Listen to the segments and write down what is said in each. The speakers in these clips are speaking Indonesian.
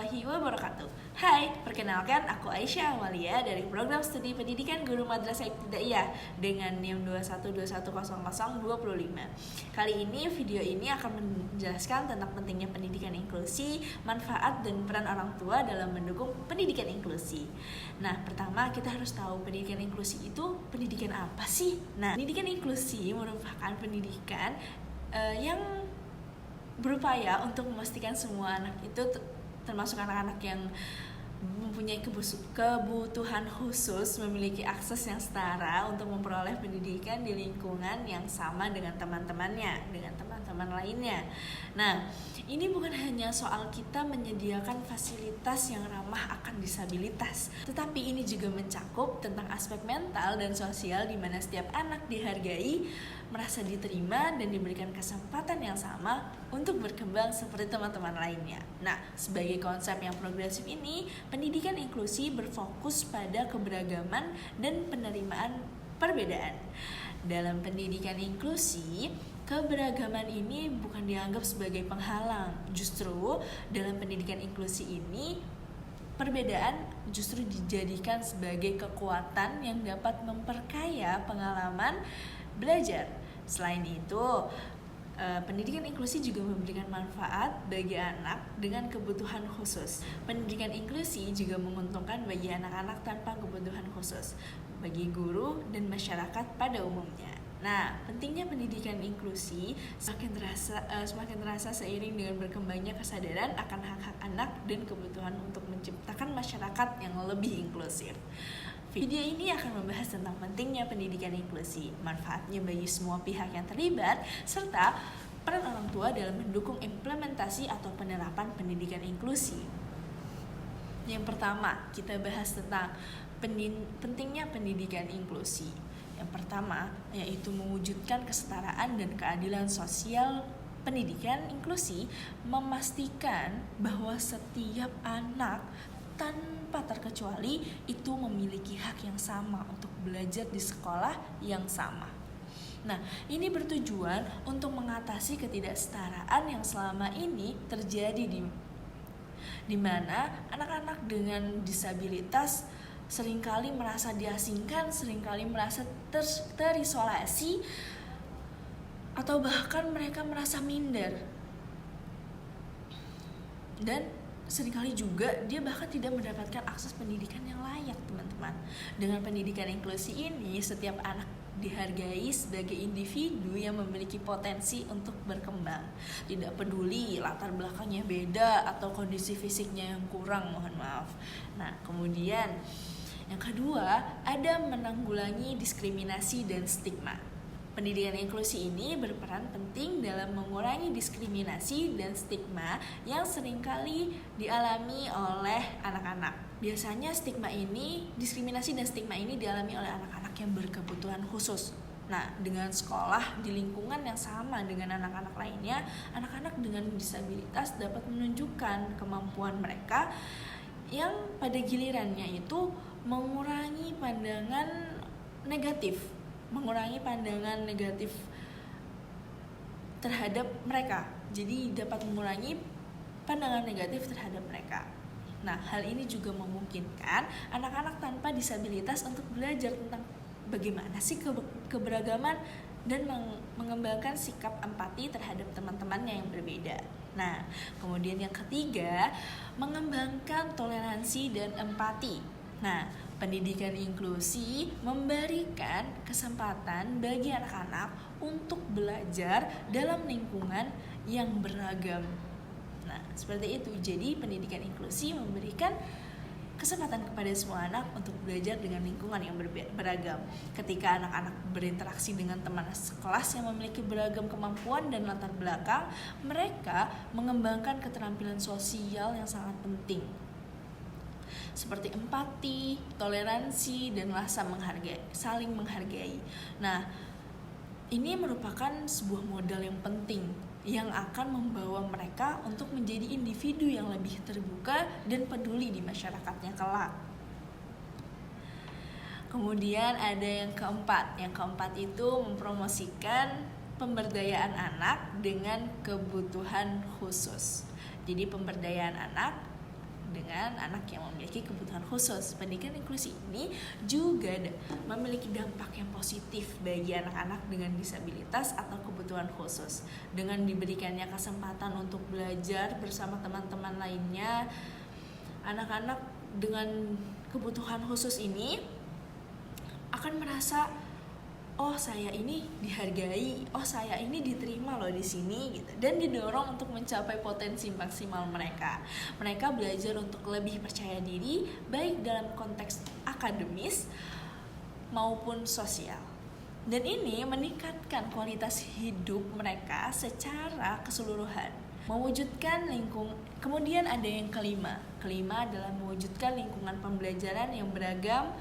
warahmatullahi wabarakatuh. Hai, perkenalkan aku Aisyah Amalia dari program studi pendidikan guru madrasah ibtidaiyah dengan NIM 21210025. Kali ini video ini akan menjelaskan tentang pentingnya pendidikan inklusi, manfaat dan peran orang tua dalam mendukung pendidikan inklusi. Nah, pertama kita harus tahu pendidikan inklusi itu pendidikan apa sih? Nah, pendidikan inklusi merupakan pendidikan yang berupaya untuk memastikan semua anak itu termasuk anak-anak yang mempunyai kebutuhan khusus memiliki akses yang setara untuk memperoleh pendidikan di lingkungan yang sama dengan teman-temannya, dengan teman-teman lainnya. Nah, ini bukan hanya soal kita menyediakan fasilitas yang ramah akan disabilitas, tetapi ini juga mencakup tentang aspek mental dan sosial di mana setiap anak dihargai, merasa diterima dan diberikan kesempatan yang sama untuk berkembang seperti teman-teman lainnya. Nah, sebagai konsep yang progresif ini, pendidikan inklusi berfokus pada keberagaman dan penerimaan perbedaan. Dalam pendidikan inklusi, keberagaman ini bukan dianggap sebagai penghalang. Justru dalam pendidikan inklusi ini, perbedaan justru dijadikan sebagai kekuatan yang dapat memperkaya pengalaman belajar. Selain itu, pendidikan inklusi juga memberikan manfaat bagi anak dengan kebutuhan khusus. Pendidikan inklusi juga menguntungkan bagi anak-anak tanpa kebutuhan khusus, bagi guru dan masyarakat pada umumnya. Nah, pentingnya pendidikan inklusi semakin terasa seiring dengan berkembangnya kesadaran akan hak-hak anak dan kebutuhan untuk menciptakan masyarakat yang lebih inklusif. Video ini akan membahas tentang pentingnya pendidikan inklusi, manfaatnya bagi semua pihak yang terlibat, serta peran orang tua dalam mendukung implementasi atau penerapan pendidikan inklusi. Yang pertama, kita bahas tentang pentingnya pendidikan inklusi. Yang pertama, yaitu mewujudkan kesetaraan dan keadilan sosial. Pendidikan inklusi memastikan bahwa setiap anak tanpa terkecuali itu memiliki hak yang sama untuk belajar di sekolah yang sama. Nah, ini bertujuan untuk mengatasi ketidaksetaraan yang selama ini terjadi di mana anak-anak dengan disabilitas seringkali merasa diasingkan, seringkali merasa terisolasi, atau bahkan mereka merasa minder. Dan seringkali juga dia bahkan tidak mendapatkan akses pendidikan yang layak, teman-teman. Dengan pendidikan inklusi ini, setiap anak dihargai sebagai individu yang memiliki potensi untuk berkembang. Tidak peduli latar belakangnya beda atau kondisi fisiknya yang kurang, mohon maaf. Nah, kemudian yang kedua, ada menanggulangi diskriminasi dan stigma. Pendidikan inklusi ini berperan penting dalam mengurangi diskriminasi dan stigma yang seringkali dialami oleh anak-anak. Biasanya diskriminasi dan stigma ini dialami oleh anak-anak yang berkebutuhan khusus. Nah, dengan sekolah di lingkungan yang sama dengan anak-anak lainnya, anak-anak dengan disabilitas dapat menunjukkan kemampuan mereka yang pada gilirannya itu mengurangi pandangan negatif terhadap mereka. Jadi dapat mengurangi pandangan negatif terhadap mereka. Nah, hal ini juga memungkinkan anak-anak tanpa disabilitas untuk belajar tentang bagaimana sih keberagaman dan mengembangkan sikap empati terhadap teman-temannya yang berbeda. Nah, kemudian yang ketiga, mengembangkan toleransi dan empati. Nah, pendidikan inklusi memberikan kesempatan bagi anak-anak untuk belajar dalam lingkungan yang beragam. Nah, seperti itu. Jadi, pendidikan inklusi memberikan kesempatan kepada semua anak untuk belajar dengan lingkungan yang beragam. Ketika anak-anak berinteraksi dengan teman sekelas yang memiliki beragam kemampuan dan latar belakang, mereka mengembangkan keterampilan sosial yang sangat penting, seperti empati, toleransi, dan rasa saling menghargai. Nah, ini merupakan sebuah modal yang penting yang akan membawa mereka untuk menjadi individu yang lebih terbuka dan peduli di masyarakatnya kelak. Kemudian ada yang keempat. Yang keempat itu mempromosikan pemberdayaan anak dengan kebutuhan khusus. Jadi pemberdayaan anak dengan anak yang memiliki kebutuhan khusus. Pendidikan inklusi ini juga memiliki dampak yang positif bagi anak-anak dengan disabilitas atau kebutuhan khusus. Dengan diberikannya kesempatan untuk belajar bersama teman-teman lainnya, anak-anak dengan kebutuhan khusus ini akan merasa, oh saya ini dihargai, oh saya ini diterima loh di sini gitu, dan didorong untuk mencapai potensi maksimal mereka. Mereka belajar untuk lebih percaya diri baik dalam konteks akademis maupun sosial. Dan ini meningkatkan kualitas hidup mereka secara keseluruhan. Mewujudkan kemudian ada yang kelima adalah mewujudkan lingkungan pembelajaran yang beragam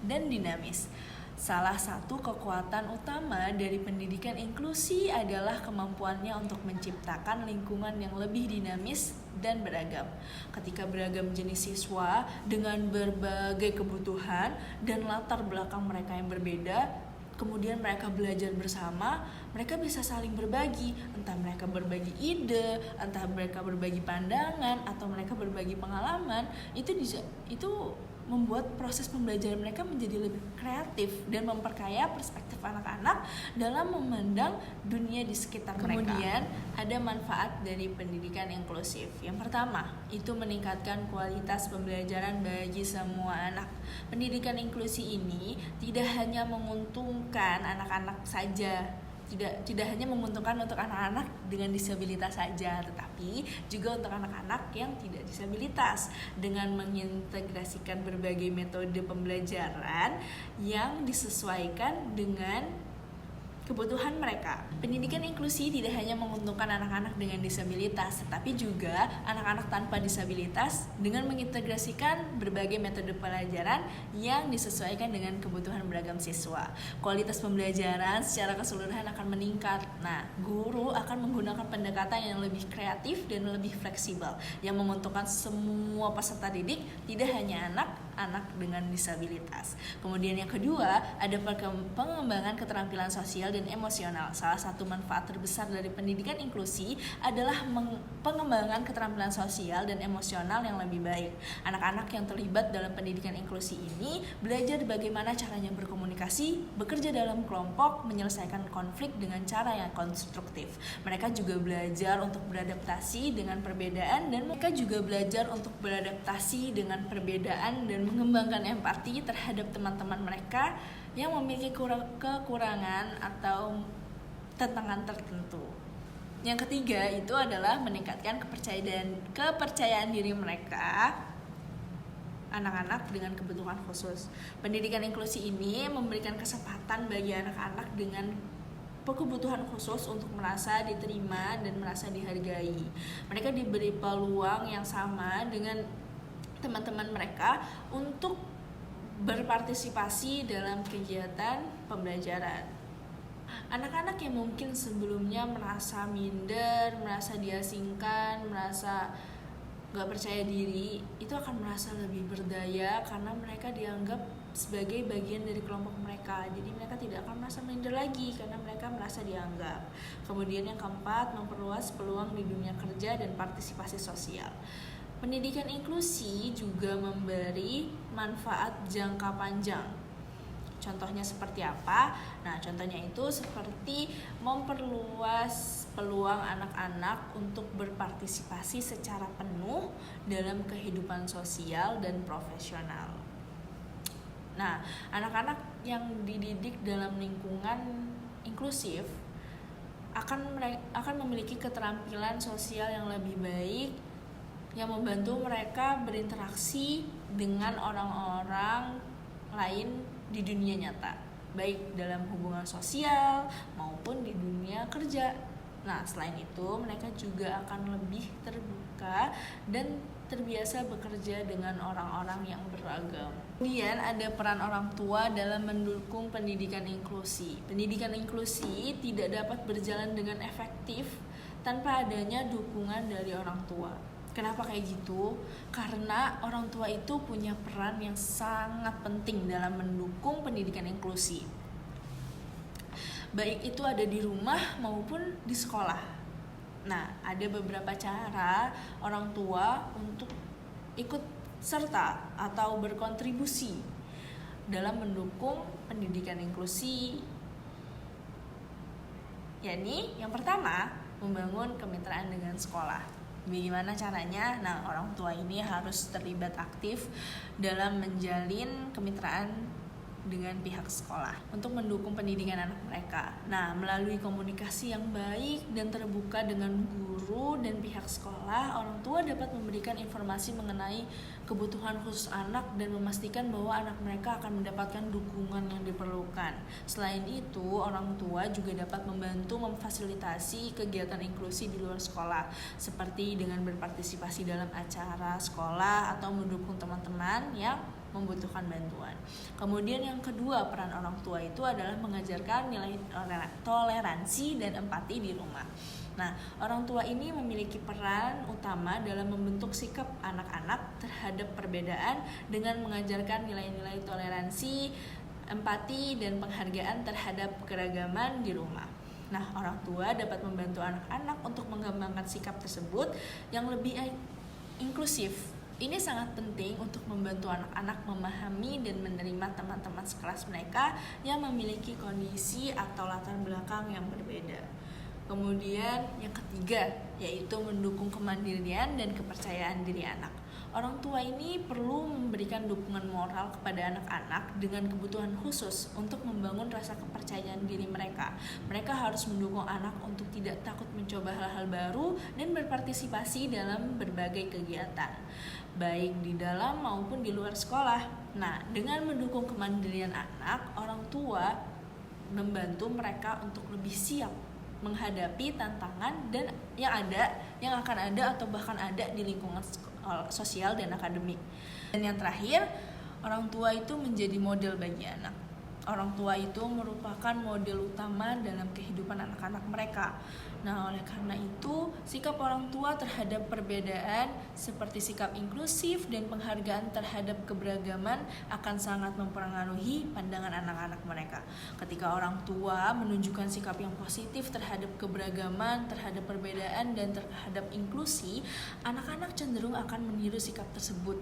dan dinamis. Salah satu kekuatan utama dari pendidikan inklusi adalah kemampuannya untuk menciptakan lingkungan yang lebih dinamis dan beragam. Ketika beragam jenis siswa dengan berbagai kebutuhan dan latar belakang mereka yang berbeda, kemudian mereka belajar bersama, mereka bisa saling berbagi, entah mereka berbagi ide, entah mereka berbagi pandangan, atau mereka berbagi pengalaman. Itu membuat proses pembelajaran mereka menjadi lebih kreatif dan memperkaya perspektif anak-anak dalam memandang dunia di sekitar mereka. Kemudian ada manfaat dari pendidikan inklusif. Yang pertama, itu meningkatkan kualitas pembelajaran bagi semua anak. Pendidikan inklusi ini tidak hanya menguntungkan anak-anak saja, tidak hanya menguntungkan untuk anak-anak dengan disabilitas saja, tetapi juga untuk anak-anak yang tidak disabilitas dengan mengintegrasikan berbagai metode pembelajaran yang disesuaikan dengan kebutuhan mereka. Pendidikan inklusi tidak hanya menguntungkan anak-anak dengan disabilitas, tetapi juga anak-anak tanpa disabilitas dengan mengintegrasikan berbagai metode pelajaran yang disesuaikan dengan kebutuhan beragam siswa. Kualitas pembelajaran secara keseluruhan akan meningkat. Nah, guru akan menggunakan pendekatan yang lebih kreatif dan lebih fleksibel yang menguntungkan semua peserta didik, tidak hanya anak dengan disabilitas. Kemudian yang kedua, ada pengembangan keterampilan sosial dan emosional. Salah satu manfaat terbesar dari pendidikan inklusi adalah pengembangan keterampilan sosial dan emosional yang lebih baik. Anak-anak yang terlibat dalam pendidikan inklusi ini belajar bagaimana caranya berkomunikasi, bekerja dalam kelompok, menyelesaikan konflik dengan cara yang konstruktif. Mereka juga belajar untuk beradaptasi dengan perbedaan, dan mereka juga belajar untuk beradaptasi dengan perbedaan dan mengembangkan empati terhadap teman-teman mereka yang memiliki kekurangan atau tantangan tertentu. Yang ketiga itu adalah meningkatkan kepercayaan diri mereka, anak-anak dengan kebutuhan khusus. Pendidikan inklusi ini memberikan kesempatan bagi anak-anak dengan kebutuhan khusus untuk merasa diterima dan merasa dihargai. Mereka diberi peluang yang sama dengan teman-teman mereka untuk berpartisipasi dalam kegiatan pembelajaran. Anak-anak yang mungkin sebelumnya merasa minder, merasa diasingkan, merasa gak percaya diri, itu akan merasa lebih berdaya karena mereka dianggap sebagai bagian dari kelompok mereka. Jadi mereka tidak akan merasa minder lagi karena mereka merasa dianggap. Kemudian yang keempat, memperluas peluang di dunia kerja dan partisipasi sosial. Pendidikan inklusi juga memberi manfaat jangka panjang. Contohnya seperti apa? Nah, contohnya itu seperti memperluas peluang anak-anak untuk berpartisipasi secara penuh dalam kehidupan sosial dan profesional. Nah, anak-anak yang dididik dalam lingkungan inklusif akan memiliki keterampilan sosial yang lebih baik, yang membantu mereka berinteraksi dengan orang-orang lain di dunia nyata, baik dalam hubungan sosial maupun di dunia kerja. Nah, selain itu mereka juga akan lebih terbuka dan terbiasa bekerja dengan orang-orang yang beragam. Kemudian ada peran orang tua dalam mendukung pendidikan inklusi. Pendidikan inklusi tidak dapat berjalan dengan efektif tanpa adanya dukungan dari orang tua. Kenapa kayak gitu? Karena orang tua itu punya peran yang sangat penting dalam mendukung pendidikan inklusi. Baik itu ada di rumah maupun di sekolah. Nah, ada beberapa cara orang tua untuk ikut serta atau berkontribusi dalam mendukung pendidikan inklusi. Yakni yang pertama, membangun kemitraan dengan sekolah. Bagaimana caranya? Nah, orang tua ini harus terlibat aktif dalam menjalin kemitraan dengan pihak sekolah untuk mendukung pendidikan anak mereka. Nah, melalui komunikasi yang baik dan terbuka dengan guru dan pihak sekolah, orang tua dapat memberikan informasi mengenai kebutuhan khusus anak dan memastikan bahwa anak mereka akan mendapatkan dukungan yang diperlukan. Selain itu, orang tua juga dapat membantu memfasilitasi kegiatan inklusi di luar sekolah, seperti dengan berpartisipasi dalam acara sekolah atau mendukung teman-teman yang membutuhkan bantuan. Kemudian yang kedua, peran orang tua itu adalah mengajarkan nilai toleransi dan empati di rumah. Nah, orang tua ini memiliki peran utama dalam membentuk sikap anak-anak terhadap perbedaan dengan mengajarkan nilai-nilai toleransi, empati, dan penghargaan terhadap keragaman di rumah. Nah, orang tua dapat membantu anak-anak untuk mengembangkan sikap tersebut yang lebih inklusif. Ini sangat penting untuk membantu anak-anak memahami dan menerima teman-teman sekelas mereka yang memiliki kondisi atau latar belakang yang berbeda. Kemudian yang ketiga, yaitu mendukung kemandirian dan kepercayaan diri anak. Orang tua ini perlu memberikan dukungan moral kepada anak-anak dengan kebutuhan khusus untuk membangun rasa kepercayaan diri mereka. Mereka harus mendukung anak untuk tidak takut mencoba hal-hal baru dan berpartisipasi dalam berbagai kegiatan, baik di dalam maupun di luar sekolah. Nah, dengan mendukung kemandirian anak, orang tua membantu mereka untuk lebih siap menghadapi tantangan dan yang akan ada atau bahkan ada di lingkungan sosial dan akademik. Dan yang terakhir, orang tua itu menjadi model bagi anak. Orang tua itu merupakan model utama dalam kehidupan anak-anak mereka. Nah, oleh karena itu, sikap orang tua terhadap perbedaan seperti sikap inklusif dan penghargaan terhadap keberagaman akan sangat mempengaruhi pandangan anak-anak mereka. Ketika orang tua menunjukkan sikap yang positif terhadap keberagaman, terhadap perbedaan, dan terhadap inklusi, anak-anak cenderung akan meniru sikap tersebut.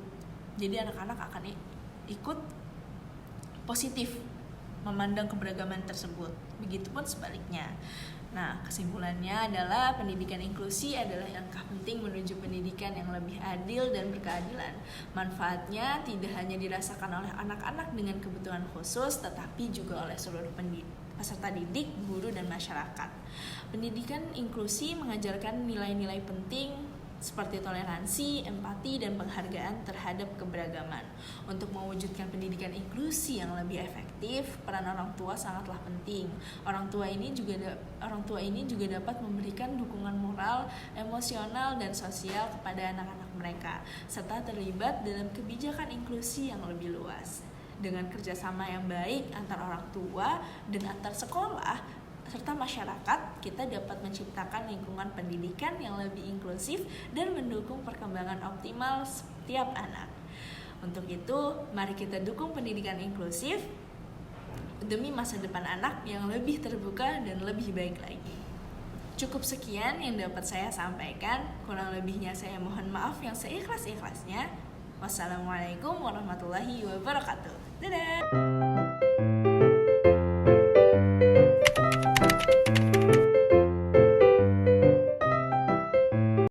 Jadi anak-anak akan ikut positif memandang keberagaman tersebut. Begitupun sebaliknya. Nah, kesimpulannya adalah pendidikan inklusi adalah langkah penting menuju pendidikan yang lebih adil dan berkeadilan. Manfaatnya tidak hanya dirasakan oleh anak-anak dengan kebutuhan khusus, tetapi juga oleh seluruh peserta didik, guru, dan masyarakat. Pendidikan inklusi mengajarkan nilai-nilai penting seperti toleransi, empati, dan penghargaan terhadap keberagaman. Untuk mewujudkan pendidikan inklusi yang lebih efektif, peran orang tua sangatlah penting. Orang tua ini juga dapat memberikan dukungan moral, emosional, dan sosial kepada anak-anak mereka, serta terlibat dalam kebijakan inklusi yang lebih luas. Dengan kerjasama yang baik antar orang tua dan antar sekolah serta masyarakat, kita dapat menciptakan lingkungan pendidikan yang lebih inklusif dan mendukung perkembangan optimal setiap anak. Untuk itu, mari kita dukung pendidikan inklusif demi masa depan anak yang lebih terbuka dan lebih baik lagi. Cukup sekian yang dapat saya sampaikan, kurang lebihnya saya mohon maaf yang seikhlas-ikhlasnya. Wassalamualaikum warahmatullahi wabarakatuh. Dadah!